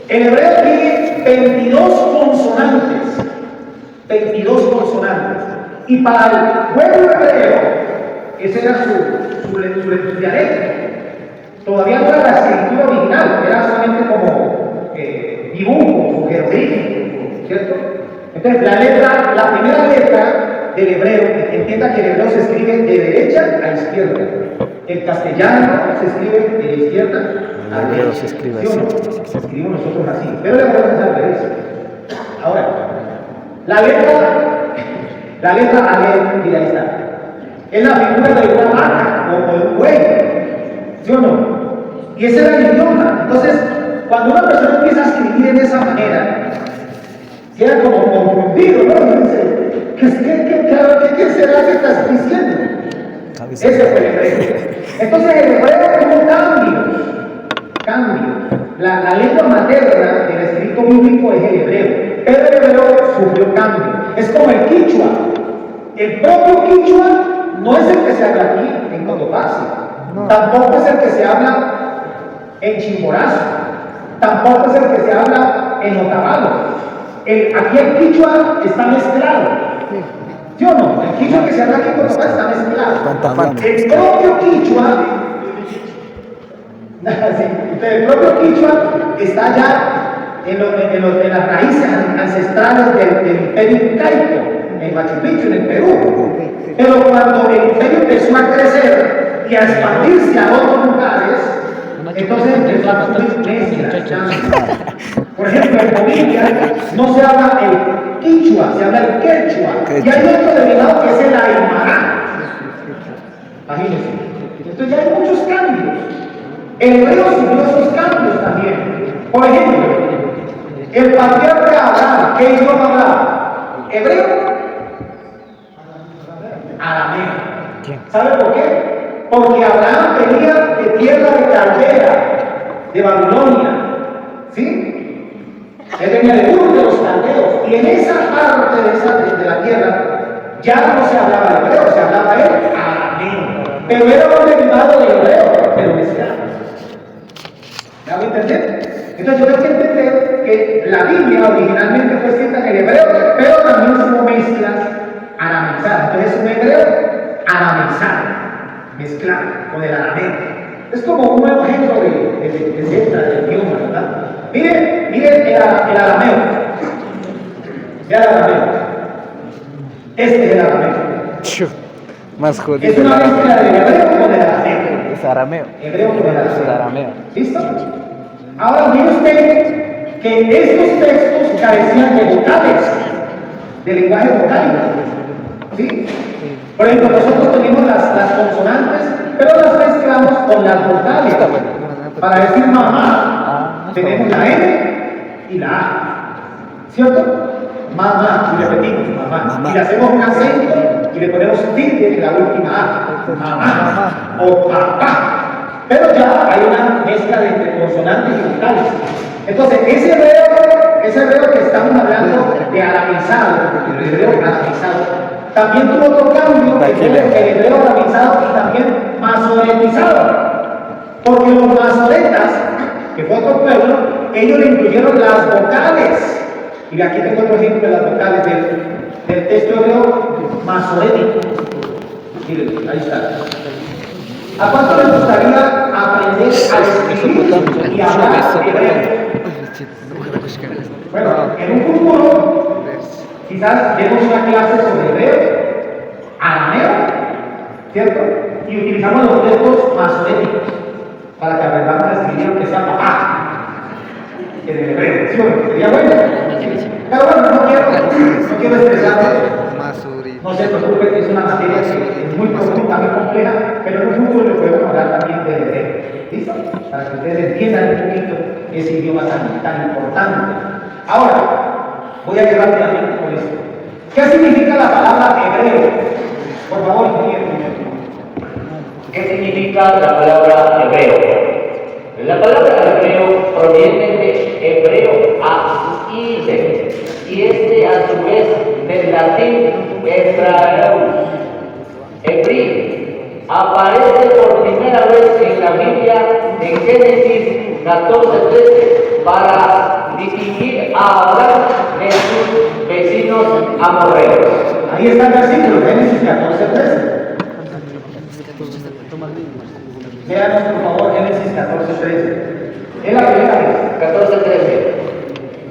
El hebreo tiene 22 consonantes. 22 consonantes. Y para el pueblo hebreo, ese era su dialecto. Todavía no era la escritura original, era solamente como dibujos o jeroglíficos, ¿cierto? Entonces, la primera letra del hebreo, entienda que el hebreo se escribe de derecha a izquierda. El castellano se escribe de izquierda a derecha. Se escribe ¿Sí así. Se escribe nosotros así, pero le vamos a hacer eso. Ahora, la letra Ale, mira, ahí está. Es la figura de una vaca o de un buey, ¿sí o no? Y ese era el idioma. Entonces, cuando una persona empieza a escribir en esa manera, queda como confundido, ¿no? Y dice, ¿qué será que estás diciendo? Ese fue el hebreo. Entonces, el hebreo tuvo cambios. La lengua materna del escrito bíblico es el hebreo, pero el hebreo sufrió cambios. Es como el quichua. El propio quichua no es el que se habla aquí en Cotopaxi, tampoco es el que se habla en Chimborazo, tampoco es el que se habla en Otavalo. Aquí el quichua está mezclado, ¿sí o no? El quichua que se habla aquí en Cotopaxi está mezclado. El propio quichua, el propio quichua está ya en las raíces ancestrales del imperio incaico, en Machu Picchu, en el Perú. Pero cuando el imperio empezó a crecer y a expandirse a otros lugares, entonces empezó a surgir mezclas. Por ejemplo, en Bolivia no se habla el quichua, se habla el quechua. Y hay otro derivado que es el aymara. Imagínense. Entonces ya hay muchos cambios. El hebreo sufrió esos cambios también. Por ejemplo, el patriarca Abraham, ¿qué idioma hablaba? ¿Hebreo? Arameo. ¿Sabe por qué? Porque Abraham venía de tierra de Caldea, de Babilonia, ¿sí? Él venía de Ur de los caldeos, y en esa parte de la tierra ya no se hablaba hebreo, se hablaba el arameo, pero era un derivado del hebreo, pero mezclado. ¿Me hago entender? Entonces yo tengo que entender que la Biblia originalmente fue escrita en el hebreo, pero también hubo mezclas arameizadas. Entonces es un hebreo arameizado, mezclado con el arameo. Es como un nuevo ejemplo de letra del idioma, ¿verdad? Miren el arameo. Vean el arameo. Este es el arameo. Más jodido. Es una mezcla del hebreo con el arameo. Es arameo. Hebreo con el arameo. ¿Listo? Ahora mire usted que estos textos carecían de vocales, de lenguaje vocálico. ¿Sí? Por ejemplo, nosotros tenemos las consonantes, pero las mezclamos con las vocales. Para decir mamá, tenemos la M y la A. ¿Cierto? Mamá, y repetimos, mamá. Y le hacemos un acento y le ponemos tilde en la última A. Mamá o papá. Pero ya hay una mezcla entre consonantes y vocales. Entonces, ese hebreo que estamos hablando de aramizado, el hebreo aramizado, también tuvo otro cambio, que fue el hebreo aramizado y también masoretizado. Porque los masoretas, que fue otro pueblo, ellos le incluyeron las vocales. Y aquí tengo otro ejemplo de las vocales del texto hebreo masorético. Miren, ahí está. ¿A cuánto les gustaría aprender a escribir y hablar hebreo? Bueno, en un futuro, quizás demos una clase sobre hebreo, arameo, ¿cierto? Y utilizamos los textos masoréticos para que aprendamos a escribir aunque sea papá en el hebreo, ¿sí? ¿Sería bueno? Pero bueno, no quiero estresarme. No se preocupen, que es una materia que es muy profunda, muy compleja, pero en un futuro le podemos hablar también del hebreo. ¿Listo? Para que ustedes entiendan un poquito ese idioma tan importante. Ahora, voy a ir rápidamente con esto. ¿Qué significa la palabra hebreo? Por favor, ingeniero. ¿Qué significa la palabra hebreo? La palabra hebreo proviene de hebreo aide, y este a su vez del latín hebraeus. Hebrí aparece por primera vez en la Biblia en Génesis 14:13 para a Abraham de sus vecinos amorreos. Ahí está el versículo, Génesis 14:13. Veanos por favor Génesis 14:13. Es la primera vez. 14:13.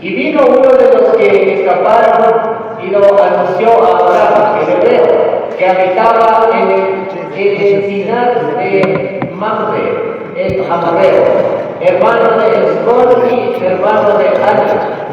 Y vino uno de los que escaparon y lo anunció a Abraham, el hebreo, que habitaba en el encinar de Mamre, el amorreo, hermano de Escol y hermano de Ani,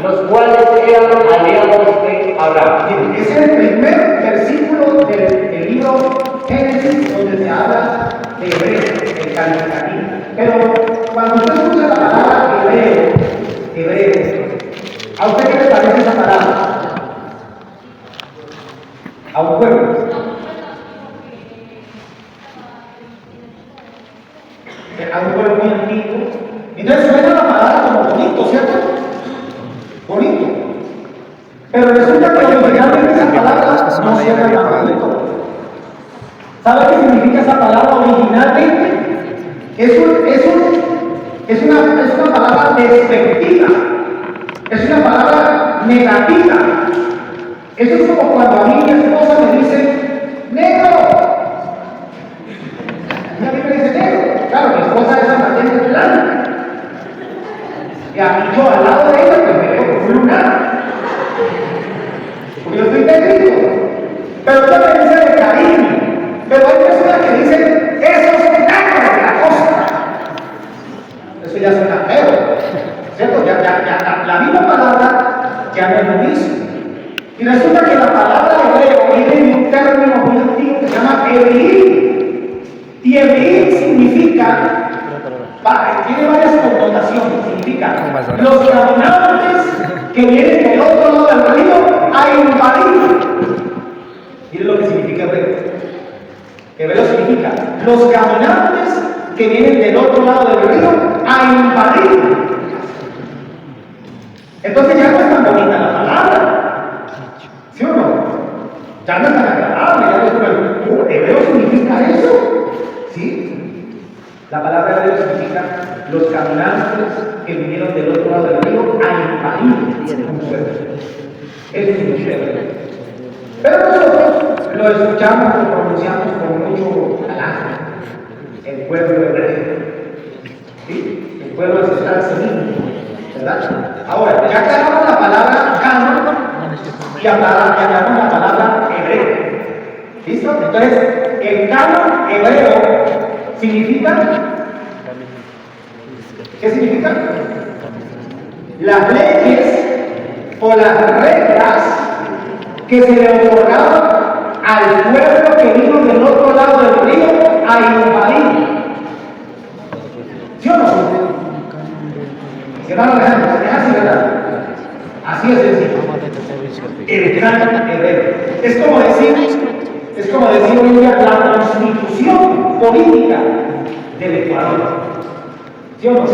los cuales eran aliados de Abraham. Ese es el primer versículo del libro Génesis donde se habla de hebreo, el calificativa. Pero cuando usted escucha la palabra hebreo, ¿a usted qué le parece esa palabra? A un pueblo. A un pueblo muy antiguo. Entonces suena la palabra como bonito, ¿cierto? Bonito. Pero resulta que originalmente esa palabra no suena tan bonito. ¿Sabe qué significa esa palabra originalmente? Es una palabra despectiva. Es una palabra negativa. Eso es como cuando a mí mi esposa me dice, negro. Y a mí me dice negro. Claro, mi esposa es amarilla blanca. Y a mí yo al lado de ella pues me veo como un lunar. Porque yo estoy negrito. Pero ella me dice de cariño. Pero hay personas que dicen, esos negros de la costa. Eso ya suena feo. ¿Cierto? La misma palabra ya no es lo mismo. Y resulta que la palabra hebreo viene de un término muy antiguo que se llama Ebril. Y Ebril significa, tiene varias connotaciones, significa los caminantes que vienen del otro lado del río a invadir. Miren lo que significa hebreo. Hebreo significa los caminantes que vienen del otro lado del río a invadir. Entonces ya no es tan bonita la palabra. ¿Sí o no? Ya no es tan agradable, ya no es como hebreo significa eso. ¿Sí? La palabra hebreo significa los caminantes que vinieron del otro lado del río a invadir un pueblo. Eso significa hebreo. Pero nosotros lo escuchamos, lo pronunciamos con mucho halago. El pueblo hebreo. ¿Sí? El pueblo ancestral semítico. ¿Verdad? Ahora, ya aclaramos la palabra canon y aclaramos la palabra hebreo. ¿Listo? Entonces, el canon hebreo significa. ¿Qué significa? Las leyes o las reglas que se le otorgaban al pueblo que vino del otro lado del río a invadir. ¿Sí o no? Hermano Alejandro, ¿es así, verdad? Así es sencillo. El canon hebreo. Es como decir hoy en día la constitución política del Ecuador. ¿Sí o no?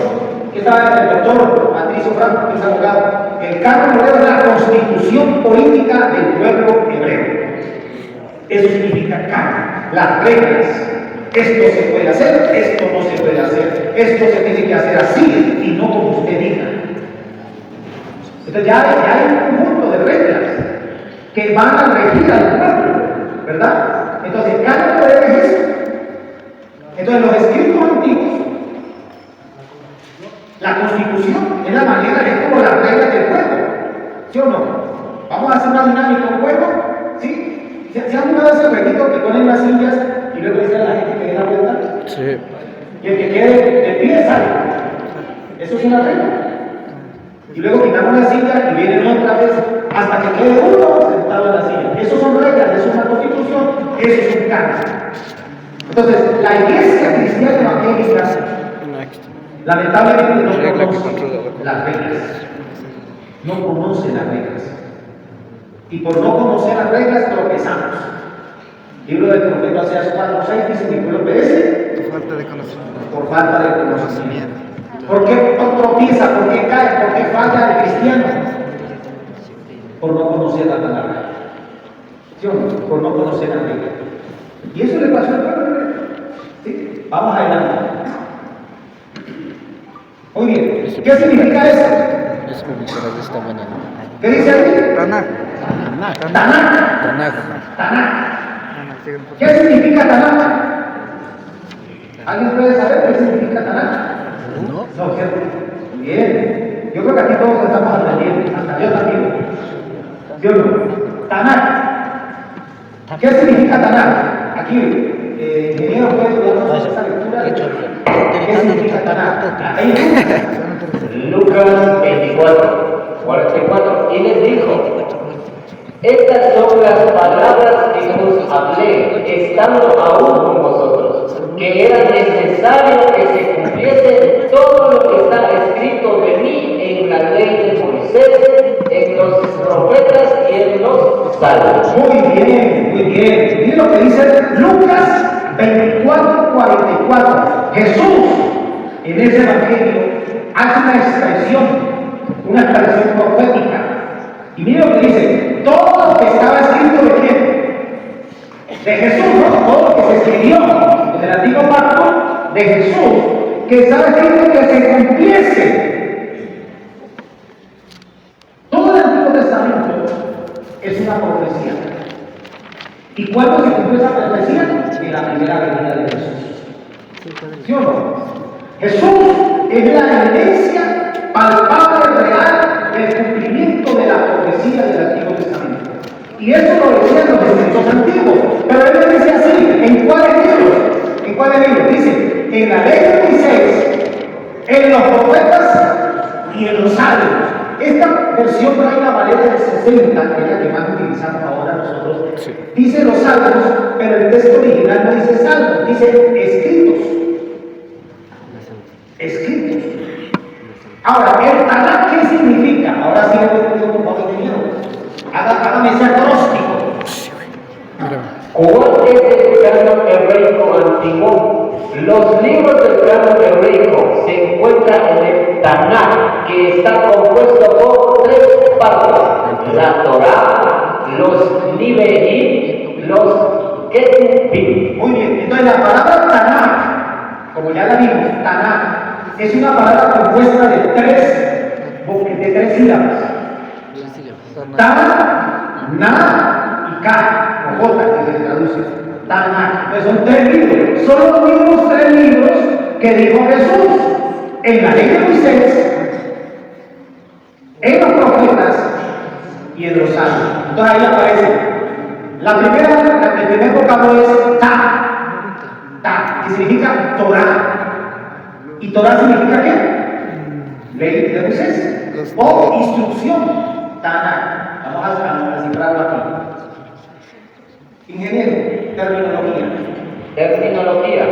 ¿Qué estaba el doctor Patricio Franco, que es abogado? El canon hebreo es la constitución política del pueblo hebreo. Eso significa canon, las reglas. Esto se puede hacer, esto no se puede hacer, esto se tiene que hacer así y no como usted diga. Entonces ya hay un conjunto de reglas que van a regir al pueblo, ¿verdad? Entonces cada poder es eso. Entonces los escritos antiguos, la constitución es la manera, es como las reglas del juego, ¿sí o no? Vamos a hacer una dinámica, un juego, ¿sí? ¿Se han jugado ese jueguito que ponen las sillas y luego dicen a la gente que dé la vuelta? Sí. Y el que quede de pie sale. Eso es una regla. Y luego quitamos la silla y vienen otra vez hasta que quede uno sentado en la silla. Eso son reglas, eso es una constitución, eso es un canon. Entonces, la iglesia cristiana evangélica lamentablemente no conoce las reglas. No conoce las reglas. Y por no conocer las reglas tropezamos. Libro del profeta Oseas 4:6 dice: mi pueblo perece por falta de conocimiento. ¿Por qué tropieza? ¿Por qué cae? ¿Por qué falla el cristiano? Por no conocer la palabra. ¿Sí o no? Por no conocer la regla. Y eso le pasó al pueblo. ¿Sí? Vamos adelante. Muy bien. ¿Qué significa eso? ¿Qué dice ahí? Tanakh. Tanakh. Tanakh. Tanakh. ¿Qué significa Tanakh? ¿Alguien puede saber qué significa Tanakh? No, ¿cierto? Muy bien. Yo creo que aquí todos estamos aprendiendo, hasta yo también. ¿Sí o no? Tanakh. ¿Qué significa Tanakh? Aquí, ingeniero, ¿puede darnos esa lectura? ¿Qué significa Tanakh? Ahí. Lucas 24, 44. Y les dijo: estas son las palabras que os hablé, estando aún con vosotros, que era necesario que se cumpliese todo lo que está escrito de mí en la ley de Moisés, en los profetas y en los salmos. Muy bien, muy bien. Miren lo que dice Lucas 24, 44. Jesús, en ese evangelio, hace una expresión profética. Y miren lo que dice: todo lo que estaba escrito de quién? De Jesús, ¿no? Todo lo que se escribió en el antiguo pacto de Jesús, que estaba escrito que se cumpliese. Todo el Antiguo Testamento es una profecía. ¿Y cuándo se cumplió esa profecía? En la primera venida de Jesús. ¿Sí o no? Jesús es la evidencia palpable, real, del cumplimiento de la profecía del Antiguo Testamento. Y eso lo decían los escritos antiguos. Pero él le dice así: ¿en cuáles libros? ¿En cuáles libros? Dice: en la ley de Moisés, en los profetas y en los salmos. Esta versión Reina Valera del 60, que es la que más utilizamos ahora nosotros, dice los salmos, pero el texto original no dice salmos, dice escritos. Escritos. Ahora, ¿el Tanakh qué significa? Ahora sí le voy a poner dinero. Hágame ese acróstico. ¿Cuál es el canon hebraico antiguo? Los libros del canon hebraico se encuentran en el Tanakh, que está compuesto por tres partes: la Torá, los Nevi'im, los Ketuvim. Muy bien, entonces la palabra Tanakh, como ya la vimos, Tanakh, es una palabra compuesta de tres sílabas. Ta, na y ka, o jota, que se traduce. Tanakh. Pues son tres libros. Son los mismos tres libros que dijo Jesús en la ley de Moisés, en los profetas y en los salmos. Entonces ahí aparece. El primer vocablo es ta, que significa Torah. ¿Y Torah significa qué? Ley de Moisés o instrucción. Tanakh. Vamos a cifrarlo aquí. Ingeniero, Terminología.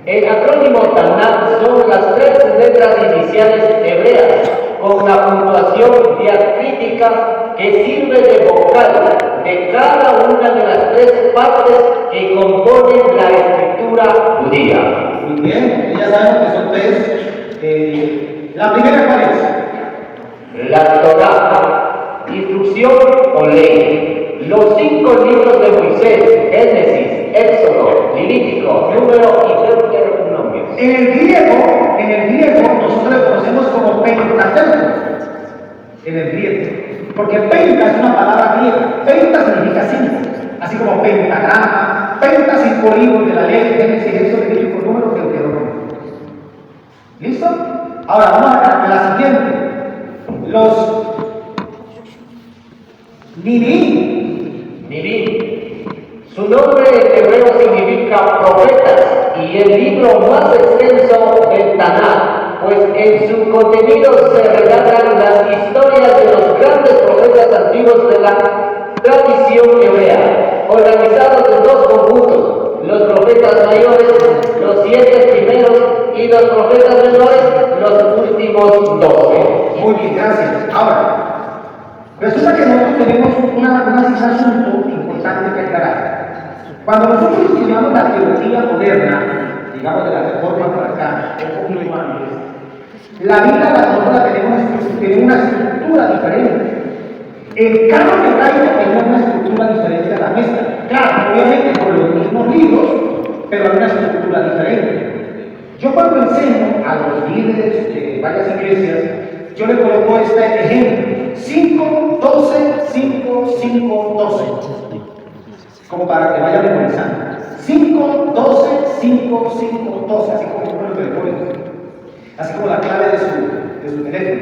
El acrónimo Tanakh son las tres letras iniciales hebreas con la puntuación diacrítica que sirve de vocal de cada una de las tres partes que componen la escritura judía. Muy bien, ya sabemos que son tres. La primera, ¿cuál es? La Torá, instrucción o ley. Los 5 libros de Moisés: Génesis, Éxodo, Levítico, Número y Deuteronomio. En el griego nosotros le conocemos como Pentateuco. En el griego. Porque penta es una palabra griega. Penta significa 5. Así como pentagrama, penta 5 libros de la ley, Génesis, Éxodo, Levítico, Número y Deuteronomio. ¿Listo? Ahora vamos a la siguiente. Los Nevi'im. Su nombre en hebreo significa profetas y el libro más extenso del Tanakh, pues en su contenido se relatan las historias de los grandes profetas antiguos de la tradición hebrea, organizados en dos conjuntos: los profetas mayores, los 7 primeros, y los profetas menores, los últimos 12. Muy bien, gracias. Ahora, resulta que nosotros tenemos un asunto importante que aclarar. Cuando nosotros estudiamos la teología moderna, digamos de la Reforma para acá, un poquito antes, la Biblia, la Torá, tiene una estructura diferente. El canon hebraico tiene una estructura diferente a la nuestra. Claro, obviamente con los mismos libros, pero hay una estructura diferente. Yo cuando enseño a los líderes de varias iglesias, yo le coloco este ejemplo: 5, 12, 5, 5, 12. Como para que vaya memorizando. 5, 12, 5, 5, 12. Así como el número telefónico. Así como la clave de su teléfono.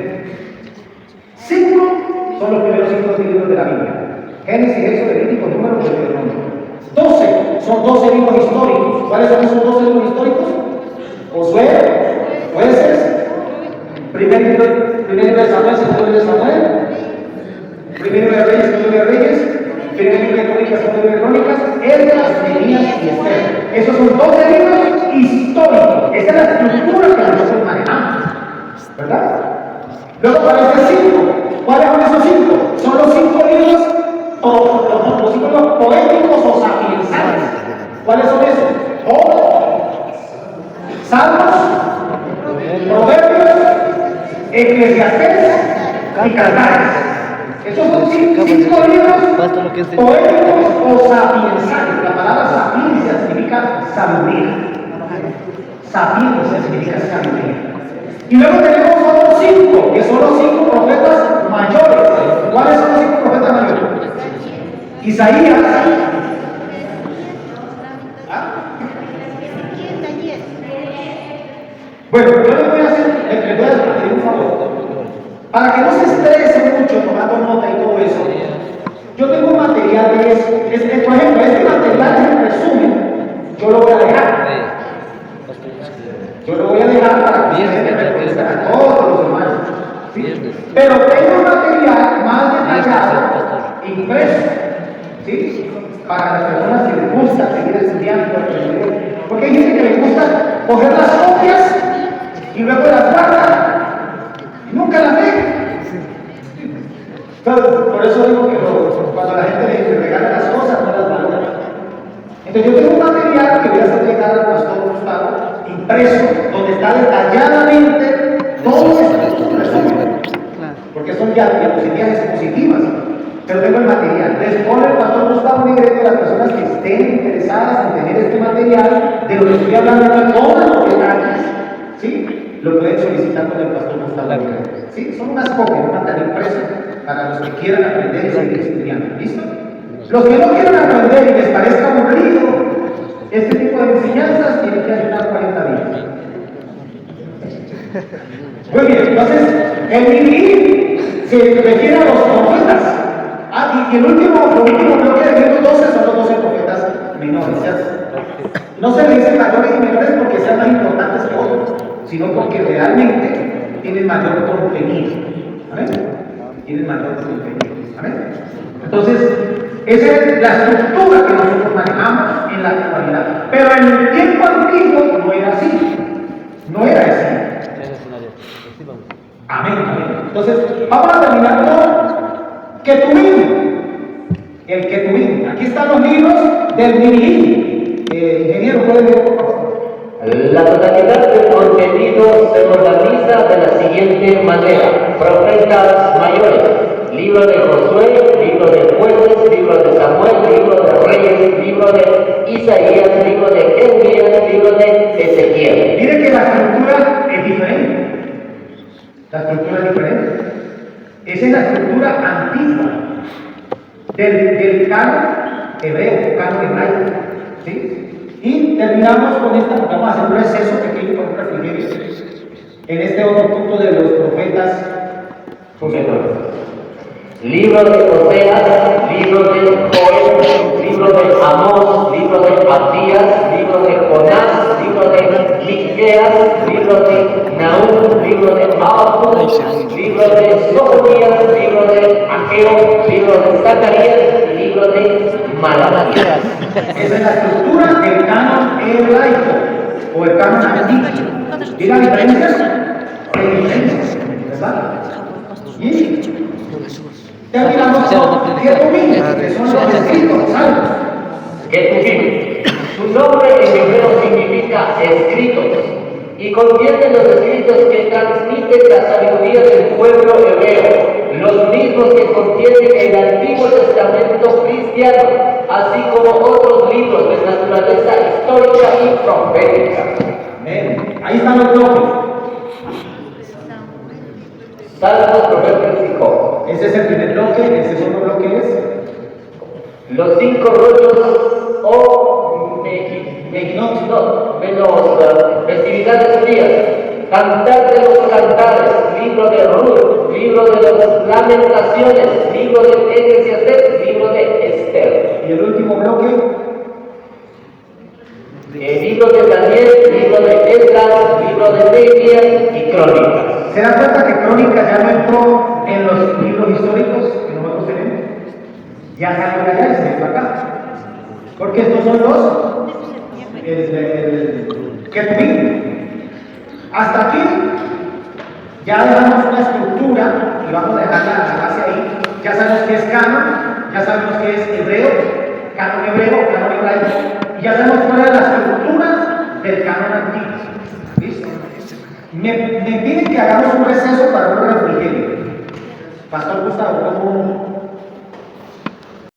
5 son los primeros 5 libros de la Biblia: Génesis, Éxodo, Levítico, Números, Deuteronomio. 12 son 12 libros históricos. ¿Cuáles son esos 12 libros históricos? Josué, Jueces, primer libro de Samuel, segundo libro de Samuel, primer libro de Reyes, segundo libro de Reyes, primer libro de Crónicas, segundo libro de Crónicas, Esdras, Nehemías y Esther. Esos son 12 libros históricos. Esa es la estructura que nosotros manejamos, ¿verdad? Luego aparece 5. ¿Cuáles son esos 5? Son los 5 libros, los 5 libros poéticos o sapiensales. ¿Cuáles son esos? Salmos, Proverbios, Eclesiastés y Cantares. Esos son 5 libros poéticos o sapiensales. La palabra sapiencia significa sabiduría. Sapiencia significa sabiduría. Y luego tenemos otros 5, que son los 5 profetas mayores. ¿Cuáles son los 5 profetas mayores? Isaías. Bueno, yo les voy a pedir un favor. Para que no se estresen mucho tomando nota y todo eso, yo tengo un material de eso. Por ejemplo, este material en resumen, yo lo voy a dejar. Yo lo voy a dejar para que ustedes reconozcan a todos los hermanos. ¿Sí? Pero tengo un material más detallado, impreso, ¿sí? Para las personas que les gusta seguir estudiando, porque hay gente que les gusta coger las copias y luego las guarda y nunca las ve. Entonces, por eso digo que cuando la gente le regala las cosas, no las valora. Entonces yo tengo un material que voy a hacer llegar al pastor Gustavo, impreso, donde está detalladamente todo esto resumen, porque son ya diapositivas expositivas, pero tengo el material. Les pone el pastor Gustavo Negrete a las personas que estén interesadas en tener este material de lo que estoy hablando aquí, todos los detalles, ¿sí? Lo pueden solicitar con el pastor Gustavo Negrete, ¿sí? Son unas copias, un material impreso para los que quieran aprender y seguir estudiando. ¿Listo? Los que no quieran aprender y les parezca aburrido este tipo de enseñanzas, tienen que ayunar 40 días. Muy bien, entonces, el Mibí se refiere a los profetas. Y lo último bloque de libros 12 son los 12 profetas menores. No se le dice mayores y menores porque sean más importantes que otros, sino porque realmente tienen mayor contenido. ¿Amén? Tienen mayor contenido. ¿Amén? Entonces, esa es la estructura que nosotros manejamos en la actualidad. Pero en el tiempo antiguo no era así. No era así. Amén, amén. Entonces, vamos a terminar con Ketubim. El Ketubim. Aquí están los libros del Mibí. Ingeniero, ¿puede ver, por favor? La totalidad del contenido se organiza de la siguiente manera: profetas mayores, libro de Josué, libro de Jueces, libro de Samuel, libro de Reyes, libro de Isaías, libro de Jeremías, libro de Ezequiel. Mire que la estructura es diferente. La estructura es diferente. Esa es la estructura antigua del canon hebreo, canon hebraico. ¿Sí? Y terminamos con esta, vamos a hacer un receso pequeño con un refrigerio en este otro punto de los profetas menores. Libro de Oseas, libro de Joel, libro de Amós, libro de Abdías, libro de Jonás, libro de Miqueas, libro de Nahum, libro de Abud, libro de Sofonías, libro de Ageo, libro de Zacarías y libro de Malaquías. Esa es la estructura del canon hebraico o el canon antiguo. ¿Y la diferencia? Hay diferencias, ¿verdad? Y terminamos con Ketubim, que son los escritos, los salmos. Ketubim. Su nombre en hebreo significa escritos y contiene los escritos que transmiten la sabiduría del pueblo hebreo, los mismos que contiene el Antiguo Testamento cristiano, así como otros libros de naturaleza histórica y profética. Ahí están los bloques. Salmos, Proverbios y Job. Ese es el primer bloque. El segundo bloque es Los 5 rollos o festividades judías, Cantar de los Cantares, libro de Ruth, libro de las Lamentaciones, libro de Eclesiastés, libro de Esther. y el último bloque. El libro de Daniel, libro de Esdras, libro de Nehemías y Crónicas. ¿Se dan cuenta que Crónicas ya no entró en los libros históricos que nosotros tenemos? Ya salió de allá y se entró acá. Porque estos son los Ketuvim. Hasta aquí ya dejamos una estructura y vamos a dejar la base ahí. Ya sabemos qué es canon, ya sabemos qué es hebreo, canon hebreo, canon hebraico, y ya sabemos cuál es la estructura del canon antiguo. ¿Listo? Me piden que hagamos un receso para un refrigerio. Pastor Gustavo, ¿cómo